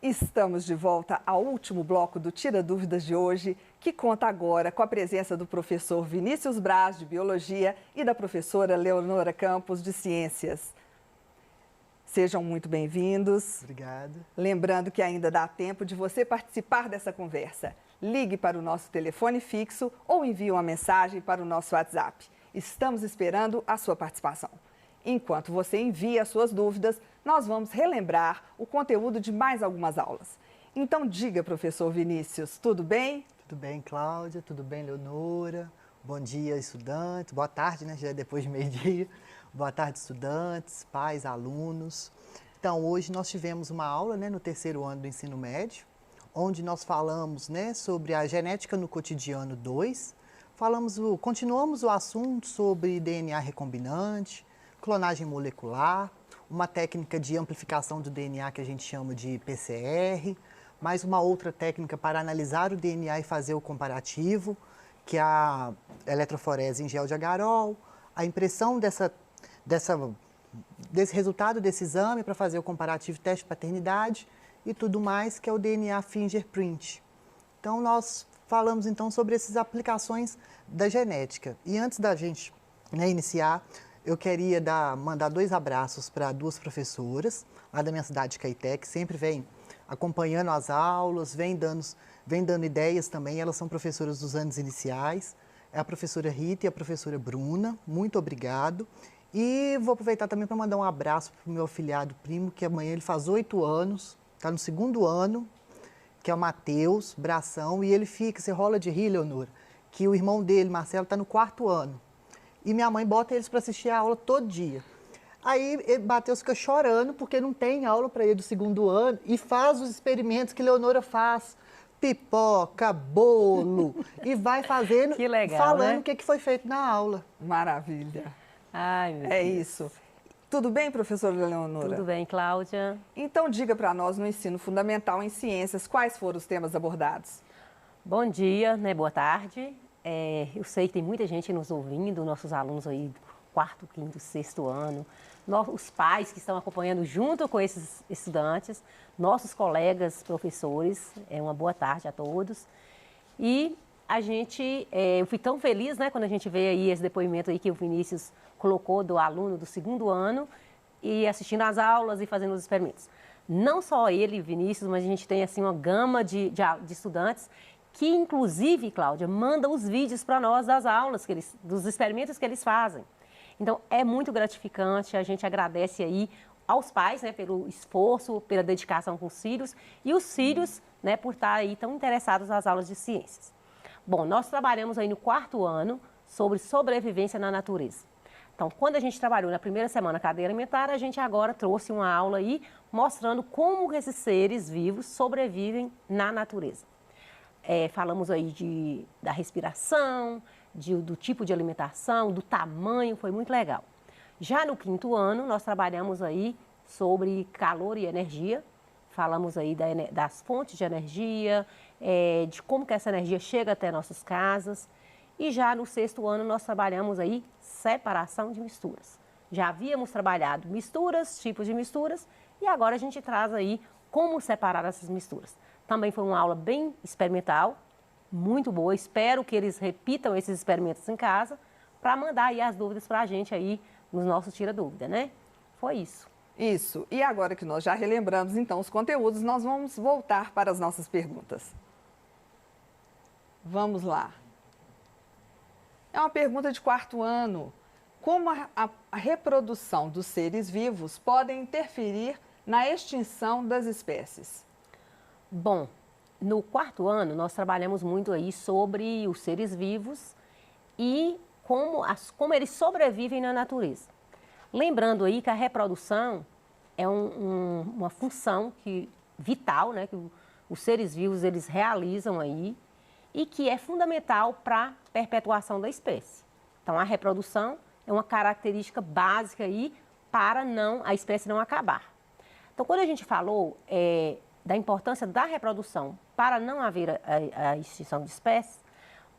Estamos de volta ao último bloco do Tira Dúvidas de hoje, que conta agora com a presença do professor Vinícius Braz, de Biologia, e da professora Leonora Campos, de Ciências. Sejam muito bem-vindos. Obrigado. Lembrando que ainda dá tempo de você participar dessa conversa. Ligue para o nosso telefone fixo ou envie uma mensagem para o nosso WhatsApp. Estamos esperando a sua participação. Enquanto você envia as suas dúvidas, nós vamos relembrar o conteúdo de mais algumas aulas. Então diga, professor Vinícius, tudo bem? Tudo bem, Cláudia? Tudo bem, Leonora? Bom dia, estudantes. Boa tarde, né? Já é depois de meio-dia. Boa tarde, estudantes, pais, alunos. Então, hoje nós tivemos uma aula, né, no terceiro ano do ensino médio, onde nós falamos, né, sobre a genética no cotidiano 2. Continuamos o assunto sobre DNA recombinante, clonagem molecular, uma técnica de amplificação do DNA que a gente chama de PCR, mais uma outra técnica para analisar o DNA e fazer o comparativo, que é a eletroforese em gel de agarol, a impressão desse resultado desse exame para fazer o comparativo teste de paternidade e tudo mais, que é o DNA fingerprint. Então, nós falamos então sobre essas aplicações da genética. E antes da gente, né, iniciar, eu queria mandar 2 abraços para 2 professoras lá da minha cidade de Caeté, que sempre vêm acompanhando as aulas, vêm dando ideias também. Elas são professoras dos anos iniciais. É a professora Rita e a professora Bruna. Muito obrigado. E vou aproveitar também para mandar um abraço para o meu afilhado primo, que amanhã ele faz 8 anos, está no 2º ano, que é o Matheus Bração, e ele você rola de rir, Leonora, que o irmão dele, Marcelo, está no 4º ano. E minha mãe bota eles para assistir a aula todo dia. Aí Matheus fica chorando porque não tem aula para ele do 2º ano e faz os experimentos que Leonora faz. Pipoca, bolo, e vai fazendo, que legal, falando né? o que foi feito na aula. Maravilha. Ai, meu É Deus. isso. Tudo bem, professora Leonora? Tudo bem, Cláudia? Então diga para nós, no ensino fundamental em ciências, quais foram os temas abordados? Bom dia, né? Boa tarde. Eu sei que tem muita gente nos ouvindo, nossos alunos aí do 4º, 5º, 6º ano, os pais que estão acompanhando junto com esses estudantes, nossos colegas professores, uma boa tarde a todos. E eu fui tão feliz, né, quando a gente vê aí esse depoimento aí que o Vinícius colocou do aluno do 2º ano e assistindo às aulas e fazendo os experimentos. Não só ele, Vinícius, mas a gente tem assim uma gama de estudantes que, inclusive, Cláudia, manda os vídeos para nós das aulas, dos experimentos que eles fazem. Então, é muito gratificante, a gente agradece aí aos pais, né, pelo esforço, pela dedicação com os filhos, e os filhos, né, por estar aí tão interessados nas aulas de ciências. Bom, nós trabalhamos aí no 4º ano sobre sobrevivência na natureza. Então, quando a gente trabalhou na primeira semana cadeia alimentar, a gente agora trouxe uma aula aí mostrando como esses seres vivos sobrevivem na natureza. Falamos aí da respiração, do tipo de alimentação, do tamanho, foi muito legal. Já no 5º ano, nós trabalhamos aí sobre calor e energia, falamos aí das fontes de energia, de como que essa energia chega até nossas casas. E já no 6º ano, nós trabalhamos aí separação de misturas. Já havíamos trabalhado misturas, tipos de misturas, e agora a gente traz aí como separar essas misturas. Também foi uma aula bem experimental, muito boa. Espero que eles repitam esses experimentos em casa para mandar aí as dúvidas para a gente aí nos nossos Tira Dúvida, né? Foi isso. Isso. E agora que nós já relembramos, então, os conteúdos, nós vamos voltar para as nossas perguntas. Vamos lá. É uma pergunta de 4º ano. Como a reprodução dos seres vivos pode interferir na extinção das espécies? Bom, no 4º ano, nós trabalhamos muito aí sobre os seres vivos e como eles sobrevivem na natureza. Lembrando aí que a reprodução é uma função vital, né, que os seres vivos eles realizam aí e que é fundamental para a perpetuação da espécie. Então, a reprodução é uma característica básica aí para a espécie não acabar. Então, quando a gente falou da importância da reprodução para não haver a extinção de espécies,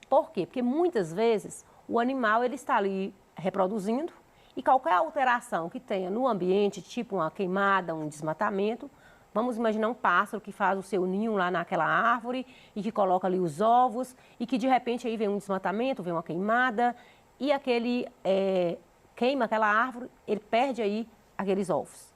por quê? Porque muitas vezes o animal ele está ali reproduzindo e qualquer alteração que tenha no ambiente, tipo uma queimada, um desmatamento, Vamos imaginar um pássaro que faz o seu ninho lá naquela árvore e que coloca ali os ovos e que de repente aí vem um desmatamento, vem uma queimada e aquele queima aquela árvore, ele perde aí aqueles ovos.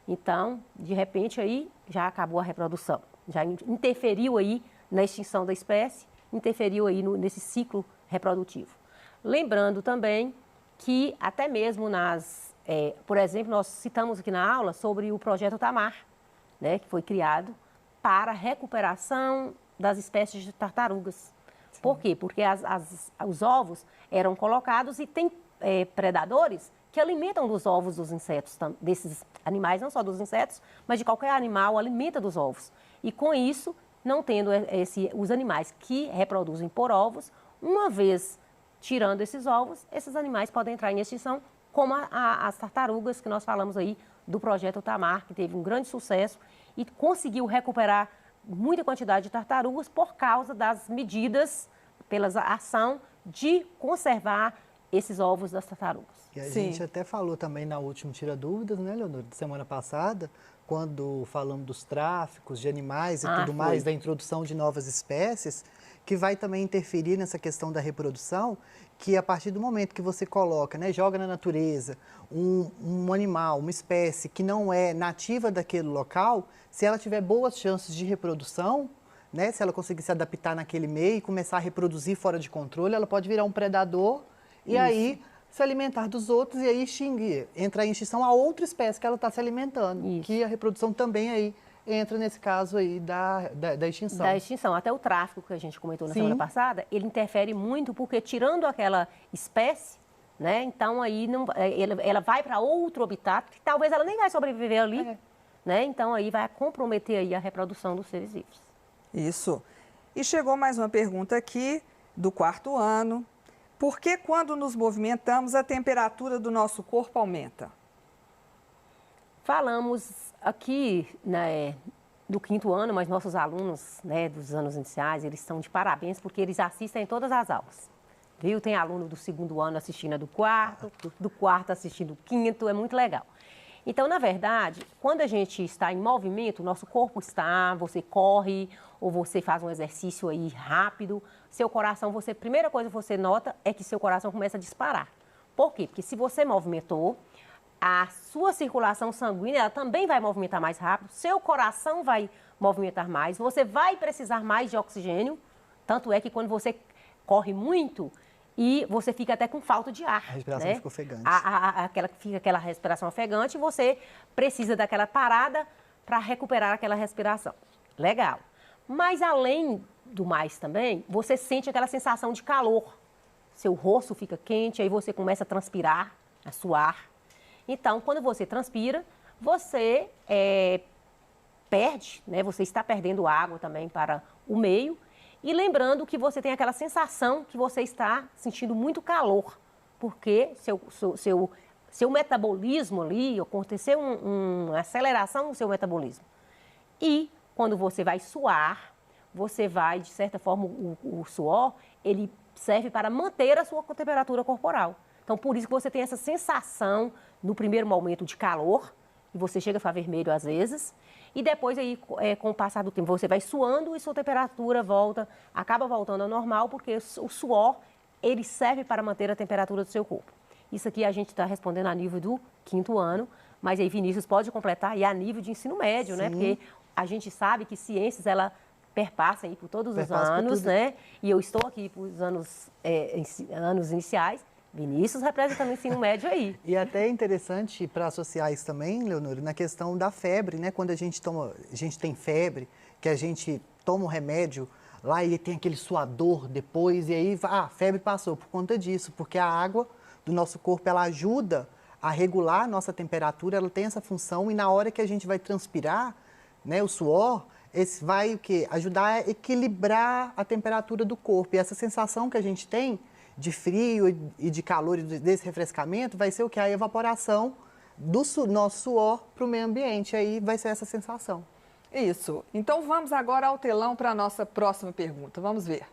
Então, de repente aí já acabou a reprodução, já interferiu aí na extinção da espécie, interferiu aí nesse ciclo reprodutivo. Lembrando também que até mesmo por exemplo, nós citamos aqui na aula sobre o projeto Tamar, né, que foi criado para a recuperação das espécies de tartarugas. Sim. Por quê? Porque os ovos eram colocados e tem predadores que alimentam dos ovos dos insetos, desses animais, não só dos insetos, mas de qualquer animal alimenta dos ovos. E com isso, não tendo os animais que reproduzem por ovos, uma vez tirando esses ovos, esses animais podem entrar em extinção, como as tartarugas que nós falamos aí do projeto Tamar, que teve um grande sucesso e conseguiu recuperar muita quantidade de tartarugas por causa das medidas, pela ação de conservar esses ovos das tartarugas. E a gente até falou também na última Tira Dúvidas, né, Leonor, de semana passada, quando falamos dos tráficos de animais e tudo mais, da introdução de novas espécies, que vai também interferir nessa questão da reprodução, que a partir do momento que você coloca, né, joga na natureza um animal, uma espécie que não é nativa daquele local, se ela tiver boas chances de reprodução, né, se ela conseguir se adaptar naquele meio e começar a reproduzir fora de controle, ela pode virar um predador e aí se alimentar dos outros e aí entrar em extinção a outra espécie que ela está se alimentando, que a reprodução também aí entra nesse caso aí da extinção. Da extinção. Até o tráfico que a gente comentou na semana passada, ele interfere muito porque tirando aquela espécie, né, então aí ela vai para outro habitat que talvez ela nem vai sobreviver ali, né, então aí vai comprometer aí a reprodução dos seres vivos. Isso. E chegou mais uma pergunta aqui do 4º ano. Por que quando nos movimentamos a temperatura do nosso corpo aumenta? Falamos aqui, né, do 5º ano, mas nossos alunos, né, dos anos iniciais, eles estão de parabéns porque eles assistem todas as aulas. Viu? Tem aluno do 2º ano assistindo a do 4º, do 4º assistindo o 5º, é muito legal. Então, na verdade, quando a gente está em movimento, o nosso corpo você corre ou você faz um exercício aí rápido, seu coração, primeira coisa que você nota é que seu coração começa a disparar. Por quê? Porque se você movimentou, a sua circulação sanguínea ela também vai movimentar mais rápido, seu coração vai movimentar mais, você vai precisar mais de oxigênio, tanto é que quando você corre muito e você fica até com falta de ar. A respiração, né? Fica ofegante. Fica aquela respiração ofegante e você precisa daquela parada para recuperar aquela respiração. Legal. Mas além do mais também, você sente aquela sensação de calor. Seu rosto fica quente, aí você começa a transpirar, a suar. Então, quando você transpira, você perde, né? Você está perdendo água também para o meio. E lembrando que você tem aquela sensação que você está sentindo muito calor, porque seu metabolismo ali, aconteceu uma aceleração no seu metabolismo. E quando você vai suar, você vai, de certa forma, o suor, ele serve para manter a sua temperatura corporal. Então, por isso que você tem essa sensação, no primeiro momento, de calor, e você chega a ficar vermelho às vezes, e depois, aí, com o passar do tempo, você vai suando e sua temperatura acaba voltando ao normal, porque o suor, ele serve para manter a temperatura do seu corpo. Isso aqui a gente está respondendo a nível do 5º ano, mas aí Vinícius pode completar e a nível de ensino médio, né? Porque a gente sabe que ciências, ela perpassa aí por todos os anos, né? E eu estou aqui por anos iniciais. Vinícius representando o ensino médio aí. E até é interessante para associar isso também, Leonor, na questão da febre, né? Quando a gente tem febre, que a gente toma um remédio, lá ele tem aquele suador depois, e aí a febre passou por conta disso, porque a água do nosso corpo, ela ajuda a regular a nossa temperatura, ela tem essa função, e na hora que a gente vai transpirar, né, o suor, esse vai o quê? Ajudar a equilibrar a temperatura do corpo. E essa sensação que a gente tem de frio e de calor e desse refrescamento vai ser o que? A evaporação do nosso suor para o meio ambiente. Aí vai ser essa sensação. Isso. Então vamos agora ao telão para a nossa próxima pergunta. Vamos ver.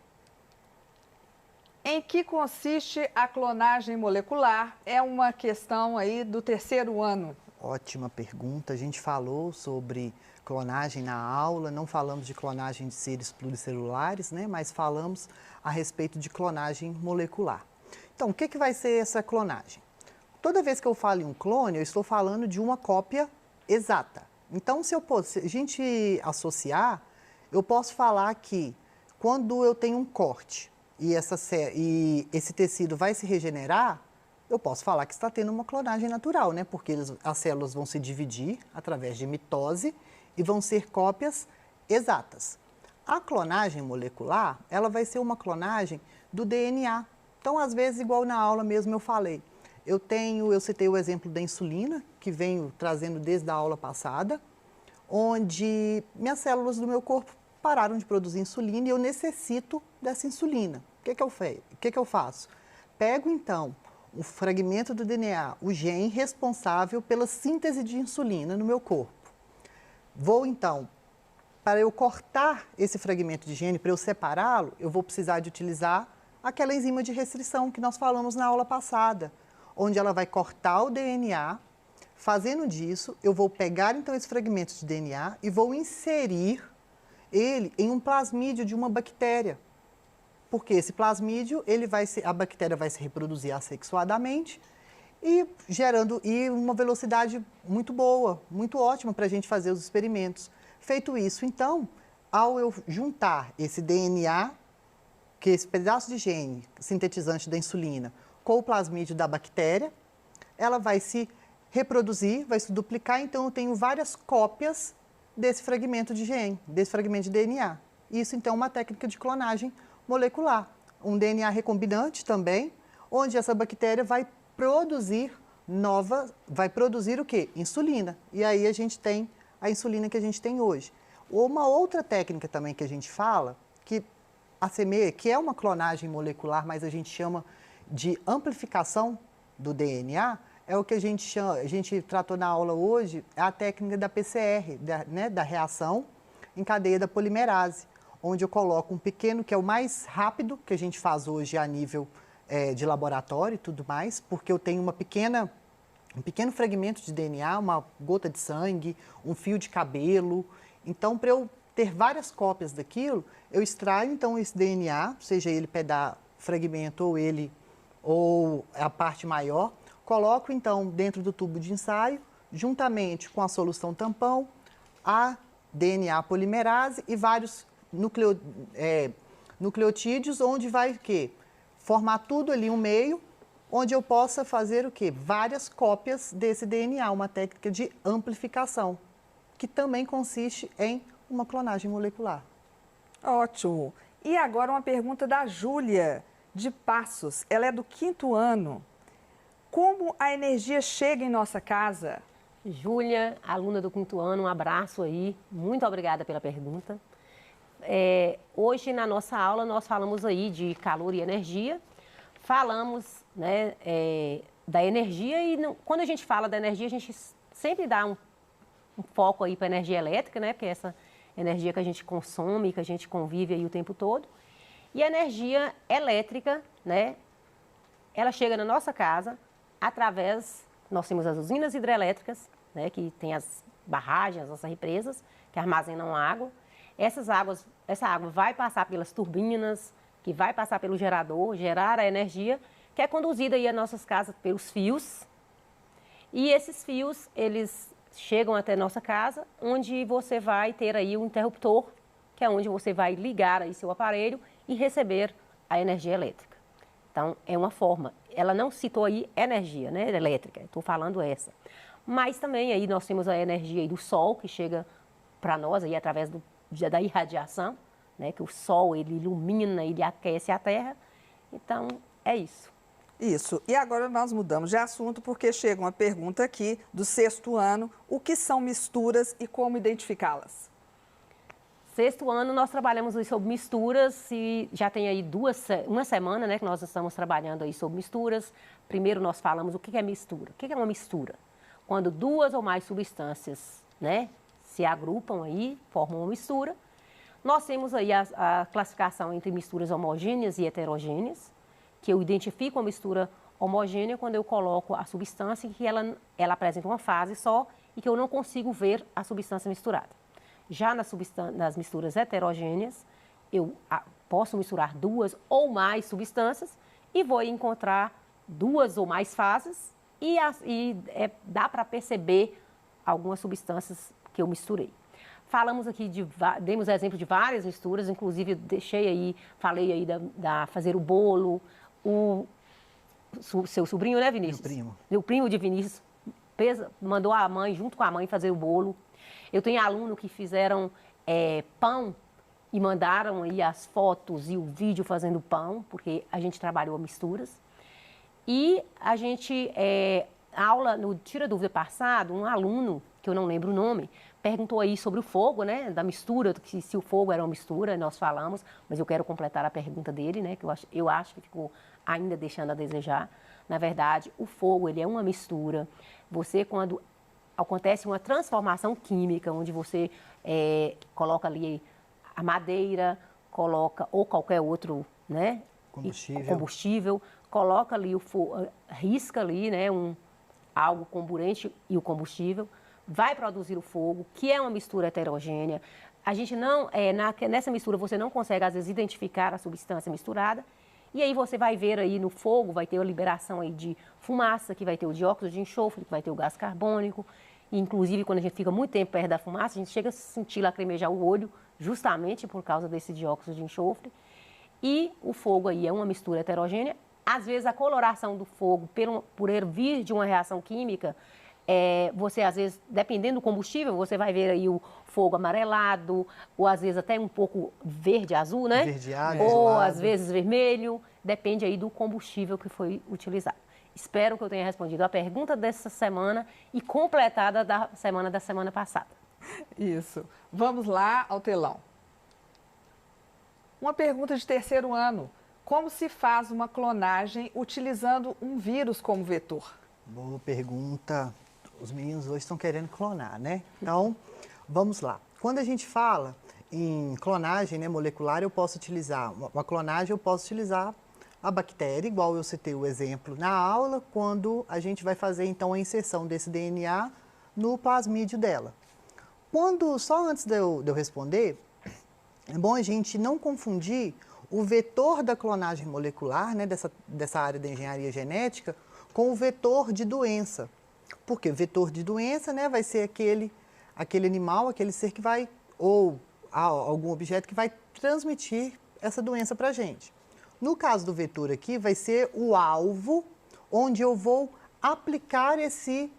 Em que consiste a clonagem molecular? É uma questão aí do 3º ano. Ótima pergunta. A gente falou sobre clonagem na aula, não falamos de clonagem de seres pluricelulares, né? Mas falamos a respeito de clonagem molecular. Então, o que vai ser essa clonagem? Toda vez que eu falo em um clone, eu estou falando de uma cópia exata. Então, se a gente associar, eu posso falar que quando eu tenho um corte e esse tecido vai se regenerar, eu posso falar que está tendo uma clonagem natural, né? Porque as células vão se dividir através de mitose e vão ser cópias exatas. A clonagem molecular, ela vai ser uma clonagem do DNA. Então, às vezes, igual na aula mesmo eu falei, eu citei o exemplo da insulina, que venho trazendo desde a aula passada, onde minhas células do meu corpo pararam de produzir insulina e eu necessito dessa insulina. O que eu faço? Pego, então, o fragmento do DNA, o gene responsável pela síntese de insulina no meu corpo. Vou, então, para eu cortar esse fragmento de gene, para eu separá-lo, eu vou precisar de utilizar aquela enzima de restrição que nós falamos na aula passada, onde ela vai cortar o DNA. Fazendo disso, eu vou pegar, então, esse fragmento de DNA e vou inserir ele em um plasmídio de uma bactéria. Porque esse plasmídio, a bactéria vai se reproduzir assexuadamente e gerando uma velocidade muito boa, muito ótima para a gente fazer os experimentos. Feito isso, então, ao eu juntar esse DNA, que é esse pedaço de gene sintetizante da insulina, com o plasmídio da bactéria, ela vai se reproduzir, vai se duplicar, então eu tenho várias cópias desse fragmento de gene, desse fragmento de DNA. Isso, então, é uma técnica de clonagem molecular. Um DNA recombinante também, onde essa bactéria vai produzir o quê? Insulina. E aí a gente tem a insulina que a gente tem hoje. Uma outra técnica também que a gente fala, que assemelha, que é uma clonagem molecular, mas a gente chama de amplificação do DNA, é o que a gente tratou na aula hoje, é a técnica da PCR, da reação em cadeia da polimerase, onde eu coloco um pequeno, que é o mais rápido que a gente faz hoje a nível de laboratório e tudo mais, porque eu tenho um pequeno fragmento de DNA, uma gota de sangue, um fio de cabelo. Então, para eu ter várias cópias daquilo, eu extraio então esse DNA, seja ele fragmento ou a parte maior, coloco então dentro do tubo de ensaio, juntamente com a solução tampão, a DNA polimerase e vários nucleotídeos, onde vai o quê? Formar tudo ali um meio, onde eu possa fazer o quê? Várias cópias desse DNA, uma técnica de amplificação, que também consiste em uma clonagem molecular. Ótimo. E agora uma pergunta da Júlia, de Passos. Ela é do 5º ano. Como a energia chega em nossa casa? Júlia, aluna do 5º ano, um abraço aí. Muito obrigada pela pergunta. Hoje, na nossa aula, nós falamos aí de calor e energia. Falamos, né, da energia e quando a gente fala da energia, a gente sempre dá um foco aí para a energia elétrica, né, porque é essa energia que a gente consome, que a gente convive aí o tempo todo. E a energia elétrica, né, ela chega na nossa casa através, nós temos as usinas hidrelétricas, né, que tem as barragens, as nossas represas, que armazenam água. Essa água vai passar pelas turbinas, que vai passar pelo gerador, gerar a energia, que é conduzida aí às nossas casas pelos fios. E esses fios, eles chegam até nossa casa, onde você vai ter aí um interruptor, que é onde você vai ligar aí seu aparelho e receber a energia elétrica. Então, é uma forma. Ela não citou aí energia, né, elétrica, estou falando essa. Mas também aí nós temos a energia aí do sol, que chega para nós aí através da irradiação, né, que o sol ele ilumina, ele aquece a Terra. Então, é isso. Isso. E agora nós mudamos de assunto porque chega uma pergunta aqui do 6º ano. O que são misturas e como identificá-las? 6º ano nós trabalhamos aí sobre misturas e já tem aí uma semana, né, que nós estamos trabalhando aí sobre misturas. Primeiro nós falamos o que é mistura. O que é uma mistura? Quando duas ou mais substâncias, né, se agrupam aí, formam uma mistura. Nós temos aí a classificação entre misturas homogêneas e heterogêneas, que eu identifico uma mistura homogênea quando eu coloco a substância que ela apresenta uma fase só e que eu não consigo ver a substância misturada. Já nas misturas heterogêneas, eu posso misturar 2 ou mais substâncias e vou encontrar 2 ou mais fases dá para perceber algumas substâncias que eu misturei. Falamos aqui, demos exemplo de várias misturas, inclusive falei aí da fazer o bolo, seu sobrinho, né, Vinícius? Meu primo. Meu primo de Vinícius mandou a mãe, junto com a mãe, fazer o bolo. Eu tenho aluno que fizeram pão e mandaram aí as fotos e o vídeo fazendo pão, porque a gente trabalhou misturas. E a gente, aula no Tira Dúvida passado, um aluno, que eu não lembro o nome, perguntou aí sobre o fogo, né, da mistura, se o fogo era uma mistura, nós falamos, mas eu quero completar a pergunta dele, né, que eu acho que ficou ainda deixando a desejar. Na verdade, o fogo, ele é uma mistura. Quando acontece uma transformação química, onde você coloca ali a madeira, coloca, ou qualquer outro, né, combustível, coloca ali o fogo, risca ali, né, algo comburente e o combustível, vai produzir o fogo, que é uma mistura heterogênea. A gente não, nessa mistura você não consegue, às vezes, identificar a substância misturada, e aí você vai ver aí no fogo, vai ter a liberação aí de fumaça, que vai ter o dióxido de enxofre, que vai ter o gás carbônico, e, inclusive, quando a gente fica muito tempo perto da fumaça, a gente chega a sentir lacrimejar o olho, justamente por causa desse dióxido de enxofre. E o fogo aí é uma mistura heterogênea. Às vezes, a coloração do fogo, por ele vir de uma reação química, você, às vezes, dependendo do combustível, você vai ver aí o fogo amarelado, ou às vezes até um pouco verde, azul, né? Verdeado, ou azulado. às vezes vermelho, depende aí do combustível que foi utilizado. Espero que eu tenha respondido a pergunta dessa semana e completada da semana passada. Isso. Vamos lá ao telão. Uma pergunta de terceiro ano. Como se faz uma clonagem utilizando um vírus como vetor? Boa pergunta. Os meninos hoje estão querendo clonar, né? Então, vamos lá. Quando a gente fala em clonagem, né, molecular, eu posso utilizar uma clonagem, eu posso utilizar a bactéria, igual eu citei o exemplo na aula, quando a gente vai fazer, então, a inserção desse DNA no plasmídio dela. Só antes de eu responder, é bom a gente não confundir o vetor da clonagem molecular, né, dessa área da engenharia genética, com o vetor de doença. Porque o vetor de doença, né, vai ser aquele animal, aquele ser que vai, ou algum objeto que vai transmitir essa doença para a gente. No caso do vetor aqui, vai ser o alvo onde eu vou aplicar esse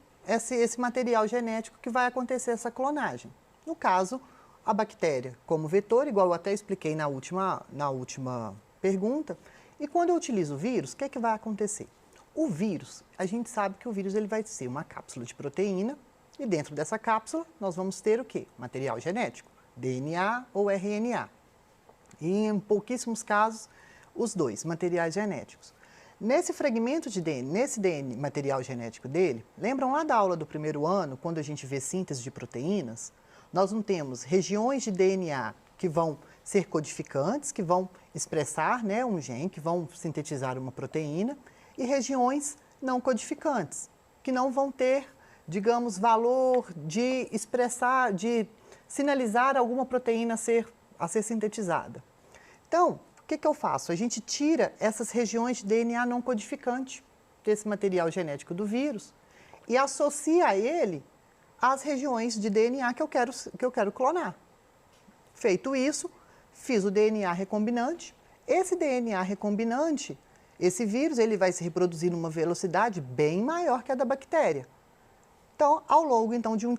material genético que vai acontecer essa clonagem. No caso, a bactéria como vetor, igual eu até expliquei na última pergunta. E quando eu utilizo o vírus, o que é que vai acontecer? O vírus, a gente sabe que o vírus ele vai ser uma cápsula de proteína e dentro dessa cápsula nós vamos ter o quê? Material genético, DNA ou RNA. E em pouquíssimos casos, os dois, materiais genéticos. Nesse fragmento de DNA, nesse DNA, material genético dele, lembram lá da aula do primeiro ano, quando a gente vê síntese de proteínas? Nós não temos regiões de DNA que vão ser codificantes, que vão expressar, né, um gene, que vão sintetizar uma proteína, e regiões não codificantes, que não vão ter, digamos, valor de expressar, de sinalizar alguma proteína a ser sintetizada. Então, o que eu faço? A gente tira essas regiões de DNA não codificante desse material genético do vírus e associa a ele as regiões de DNA que eu quero clonar. Feito isso, fiz o DNA recombinante. Esse DNA recombinante, esse vírus, ele vai se reproduzir numa velocidade bem maior que a da bactéria. Então, ao longo de um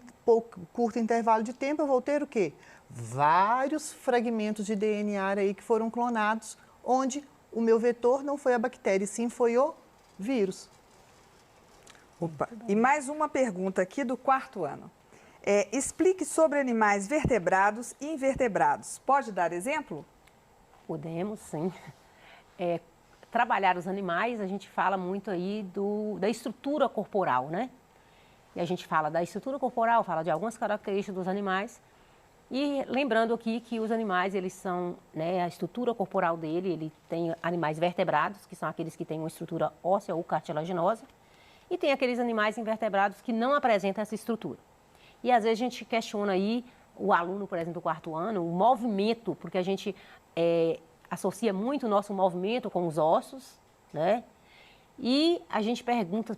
curto intervalo de tempo, eu vou ter o quê? Vários fragmentos de DNA aí que foram clonados, onde o meu vetor não foi a bactéria, e sim foi o vírus. Opa. E mais uma pergunta aqui do quarto ano. Explique sobre animais vertebrados e invertebrados. Pode dar exemplo? Podemos, sim. Trabalhar os animais, a gente fala muito aí da estrutura corporal, né? E a gente fala da estrutura corporal, fala de algumas características dos animais. E lembrando aqui que os animais, eles são, né, a estrutura corporal dele, ele tem animais vertebrados, que são aqueles que têm uma estrutura óssea ou cartilaginosa, e tem aqueles animais invertebrados que não apresentam essa estrutura. E às vezes a gente questiona aí o aluno, por exemplo, do 4º ano, o movimento, porque a gente associa muito o nosso movimento com os ossos, né? E a gente pergunta,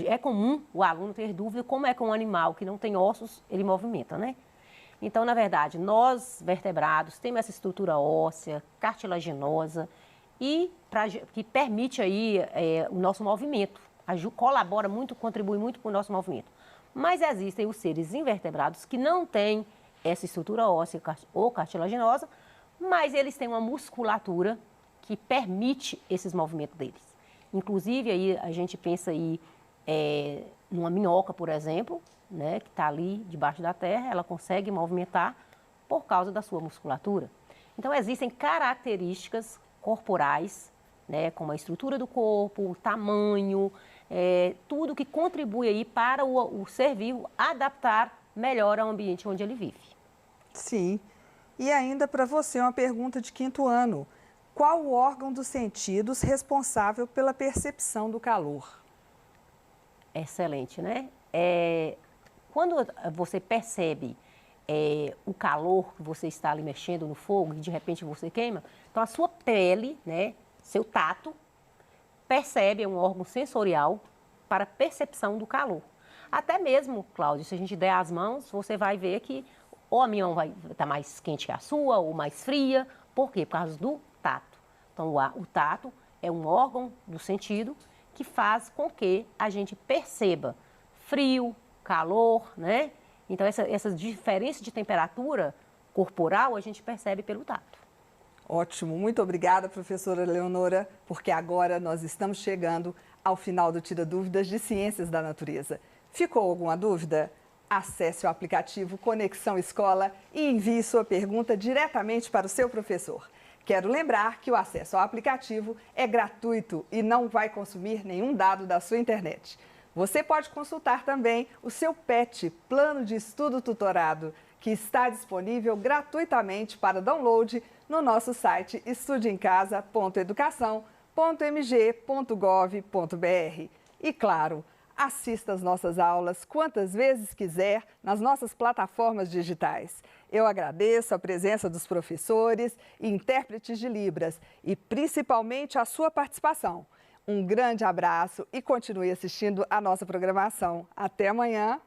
é comum o aluno ter dúvida como é que um animal que não tem ossos, ele movimenta, né? Então, na verdade, nós, vertebrados, temos essa estrutura óssea, cartilaginosa, e que permite aí o nosso movimento, colabora muito, contribui muito para o nosso movimento. Mas existem os seres invertebrados que não têm essa estrutura óssea ou cartilaginosa, mas eles têm uma musculatura que permite esses movimentos deles. Inclusive, aí a gente pensa aí numa minhoca, por exemplo, né, que está ali debaixo da terra, ela consegue movimentar por causa da sua musculatura. Então, existem características corporais, né, como a estrutura do corpo, o tamanho, tudo que contribui aí para o ser vivo adaptar melhor ao ambiente onde ele vive. Sim. E ainda para você, uma pergunta de 5º ano. Qual o órgão dos sentidos responsável pela percepção do calor? Excelente, né? Quando você percebe o calor que você está ali mexendo no fogo e de repente você queima, então a sua pele, né, seu tato, percebe, é um órgão sensorial para percepção do calor. Até mesmo, Cláudio, se a gente der as mãos, você vai ver que ou a minha mão vai estar mais quente que a sua, ou mais fria. Por quê? Por causa do tato. Então, o tato é um órgão do sentido que faz com que a gente perceba frio, calor, né? Então, essas diferenças de temperatura corporal a gente percebe pelo tato. Ótimo, muito obrigada, professora Leonora, porque agora nós estamos chegando ao final do Tira Dúvidas de Ciências da Natureza. Ficou alguma dúvida? Acesse o aplicativo Conexão Escola e envie sua pergunta diretamente para o seu professor. Quero lembrar que o acesso ao aplicativo é gratuito e não vai consumir nenhum dado da sua internet. Você pode consultar também o seu PET, Plano de Estudo Tutorado, que está disponível gratuitamente para download no nosso site estudeemcasa.educação.mg.gov.br. E claro, assista às nossas aulas quantas vezes quiser nas nossas plataformas digitais. Eu agradeço a presença dos professores e intérpretes de Libras e principalmente a sua participação. Um grande abraço e continue assistindo a nossa programação. Até amanhã!